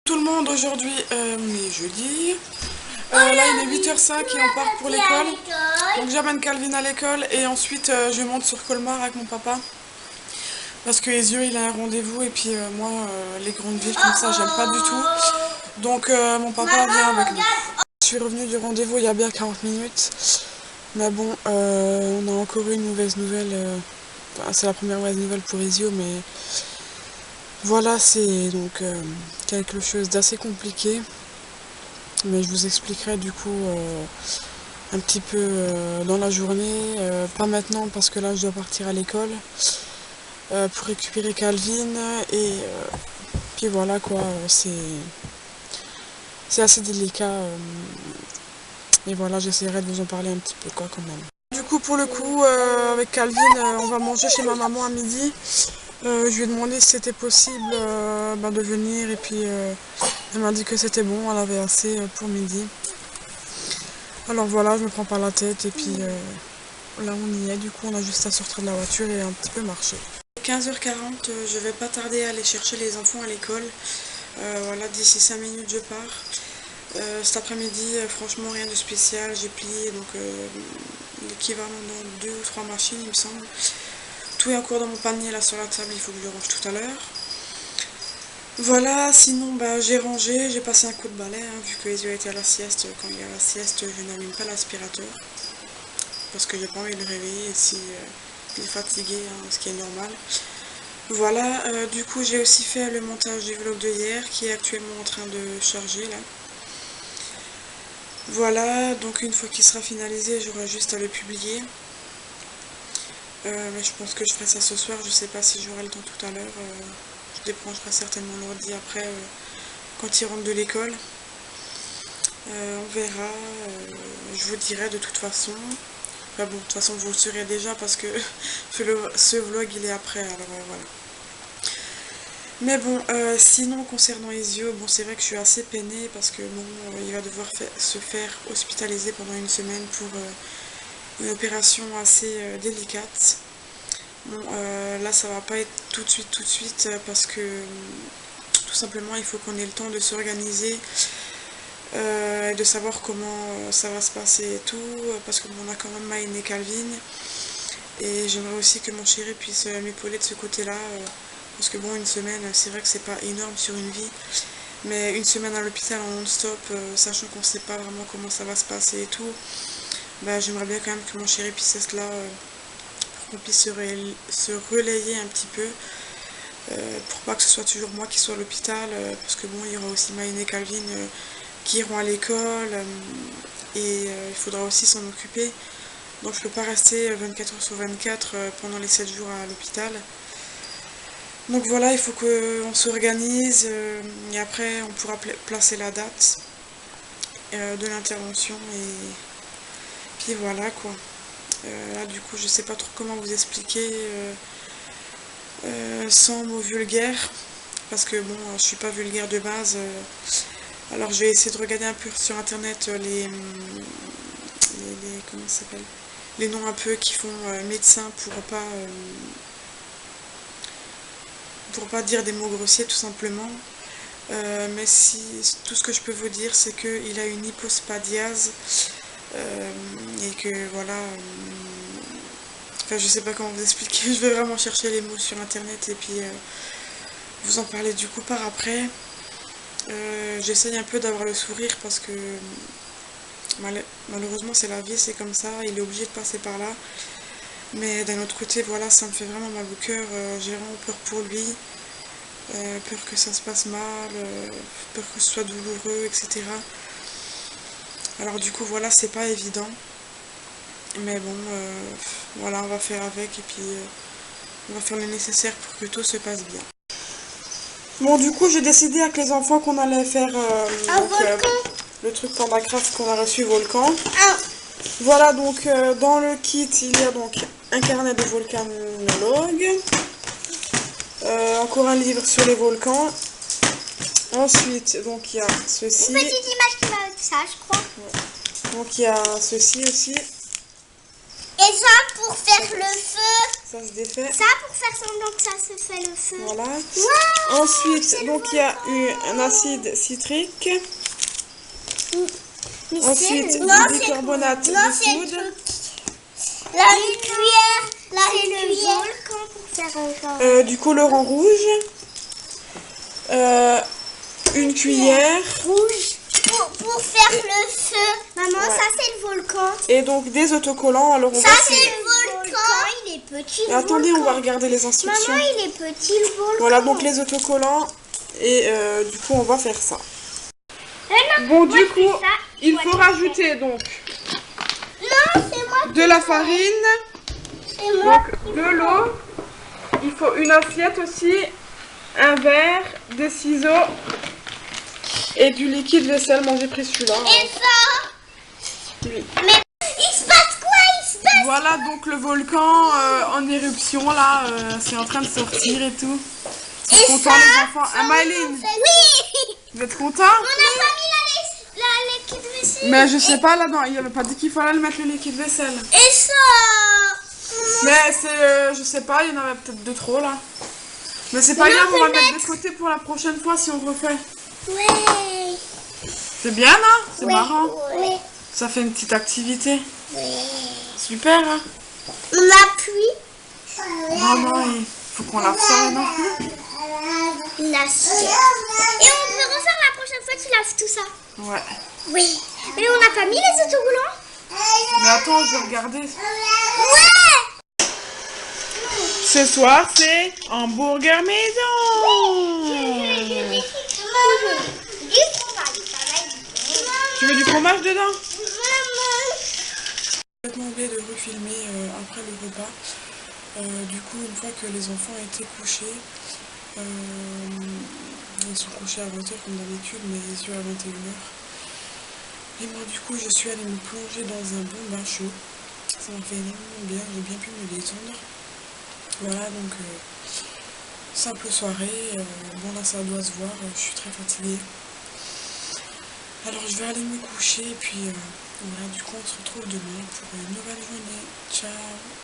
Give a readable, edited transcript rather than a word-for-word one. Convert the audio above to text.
Tout le monde aujourd'hui, mais jeudi. Là il est 8h05 et on part pour l'école. Donc j'amène Calvin à l'école et ensuite je monte sur Colmar avec mon papa. Parce que les yeux il a un rendez-vous et puis moi les grandes villes comme ça j'aime pas du tout. Donc mon papa vient avec nous. Je suis revenue du rendez-vous il y a bien 40 minutes. Mais bon, on a encore une mauvaise nouvelle. Enfin, c'est la première mauvaise nouvelle pour Ezio, mais voilà, c'est donc quelque chose d'assez compliqué. Mais je vous expliquerai du coup un petit peu dans la journée. Pas maintenant parce que là je dois partir à l'école pour récupérer Calvin. Et puis voilà quoi, c'est assez délicat. Et voilà, j'essaierai de vous en parler un petit peu quoi quand même. Du coup pour le coup avec Calvin on va manger chez ma maman à midi. Je lui ai demandé si c'était possible de venir et puis elle m'a dit que c'était bon, elle avait assez pour midi. Alors voilà, je me prends pas la tête et puis là on y est, du coup on a juste à sortir de la voiture et un petit peu marcher. 15h40, je vais pas tarder à aller chercher les enfants à l'école. Voilà, d'ici 5 minutes je pars. Cet après-midi, franchement rien de spécial, j'ai plié donc l'équivalent dans 2 ou 3 machines il me semble. Tout est encore dans mon panier là sur la table, il faut que je range tout à l'heure. Voilà, sinon j'ai rangé, j'ai passé un coup de balai, vu que les yeux étaient à la sieste. Quand il y a la sieste, je n'allume pas l'aspirateur. Parce que j'ai pas envie de le réveiller si il est fatigué, ce qui est normal. Voilà, du coup j'ai aussi fait le montage du vlog de hier, qui est actuellement en train de charger là. Voilà, donc une fois qu'il sera finalisé, j'aurai juste à le publier. Mais je pense que je ferai ça ce soir, je sais pas si j'aurai le temps tout à l'heure. Je débrancherai certainement l'ordi après quand il rentre de l'école. On verra, je vous dirai de toute façon. Enfin bon, de toute façon vous le saurez déjà parce que ce vlog il est après, alors voilà. Mais bon, sinon concernant Ezio, bon c'est vrai que je suis assez peinée parce que bon, il va devoir se faire hospitaliser pendant une semaine pour une opération assez délicate. Bon, là ça va pas être tout de suite parce que tout simplement il faut qu'on ait le temps de s'organiser et de savoir comment ça va se passer et tout, parce qu'on a quand même Maïne et Calvin et j'aimerais aussi que mon chéri puisse m'épauler de ce côté là parce que bon, une semaine c'est vrai que c'est pas énorme sur une vie, mais une semaine à l'hôpital en non-stop sachant qu'on sait pas vraiment comment ça va se passer et tout, j'aimerais bien quand même que mon chéri puisse être là qu'on puisse se relayer un petit peu pour pas que ce soit toujours moi qui sois à l'hôpital parce que bon, il y aura aussi Maïne et Calvin qui iront à l'école et il faudra aussi s'en occuper, donc je peux pas rester 24 heures sur 24 pendant les 7 jours à l'hôpital. Donc voilà, il faut qu'on s'organise et après on pourra placer la date de l'intervention et puis voilà quoi. Là du coup je sais pas trop comment vous expliquer sans mots vulgaires parce que bon je suis pas vulgaire de base. Alors je vais essayer de regarder un peu sur internet comment ça s'appelle, les noms un peu qui font médecin pour pas dire des mots grossiers tout simplement. Mais si tout ce que je peux vous dire c'est qu'il a une hypospadiase et que voilà. Enfin, je sais pas comment vous expliquer, je vais vraiment chercher les mots sur internet et puis vous en parler du coup par après. J'essaye un peu d'avoir le sourire parce que malheureusement c'est la vie, c'est comme ça, il est obligé de passer par là. Mais d'un autre côté, voilà, ça me fait vraiment mal au cœur, j'ai vraiment peur pour lui, peur que ça se passe mal, peur que ce soit douloureux, etc. Alors du coup, voilà, c'est pas évident. Mais bon, voilà, on va faire avec et puis on va faire le nécessaire pour que tout se passe bien. Bon, du coup, j'ai décidé avec les enfants qu'on allait faire le truc Pandacraft qu'on a reçu Volcan. Voilà, donc dans le kit, il y a donc un carnet de volcanologue, encore un livre sur les volcans. Ensuite, donc il y a ceci. Une petite image qui va avec ça, je crois. Ouais. Donc il y a ceci aussi. Et ça pour faire le feu. ça se défait. Ça pour faire semblant que ça se fait le feu. Voilà. Wow, Ensuite, donc il y a eu un acide citrique. Ensuite, du bicarbonate de soude. Là, une cuillère. Là, c'est le volcan pour faire un genre. Du colorant rouge. Une cuillère. Rouge. Pour faire le feu. Maman, Ouais. ça c'est le volcan. Et donc des autocollants. Alors on Ça va c'est le volcan. Il est petit. Mais attendez, on va regarder les instructions. Maman, il est petit le volcan. Voilà, donc les autocollants. Et du coup, on va faire ça. Non, Bon, moi, du je fais coup, ça. il Moi, faut je rajouter donc Non, c'est moi. de la farine, C'est moi. donc de l'eau. Il faut une assiette aussi, un verre, des ciseaux et du liquide vaisselle. Moi, j'ai pris celui-là. Et ça. Oui. Mais il se passe quoi? Il se passe. Voilà donc le volcan en éruption là, c'est en train de sortir et tout. Ils sont contents les enfants. Ah, Maëline, Oui. vous êtes contents? On n'a pas mis la liquide vaisselle. Mais je sais pas là-dedans, il avait pas dit qu'il fallait le mettre le liquide vaisselle. Et ça. Mais c'est, je sais pas, il y en avait peut-être de trop là. Mais c'est pas Mais grave, on on va peut le mettre mettre. de côté pour la prochaine fois si on refait. Ouais. C'est bien hein? C'est Ouais. marrant. Ouais. Ça fait une petite activité. Ouais. Super hein? On appuie. Non, non, il faut qu'on lave ça maintenant. Une assiette. Et on peut refaire la prochaine fois, tu laves tout ça. Ouais. Oui. Mais on n'a pas mis les autocollants. Mais attends, je vais regarder. Ouais. Ce soir, c'est hamburger maison. Tu veux du fromage dedans? J'ai complètement oublié de refilmer après le repas. Du coup, une fois que les enfants étaient couchés, ils sont couchés à 20h comme d'habitude, mais ils sont à 21h. Et moi, du coup, je suis allée me plonger dans un bon bain chaud. Ça m'a fait énormément bien, j'ai bien pu me détendre. Voilà, donc simple soirée. Bon, là, ça doit se voir, je suis très fatiguée. Alors, je vais aller me coucher, et puis voilà, du coup, on se retrouve demain pour une nouvelle journée. Ciao!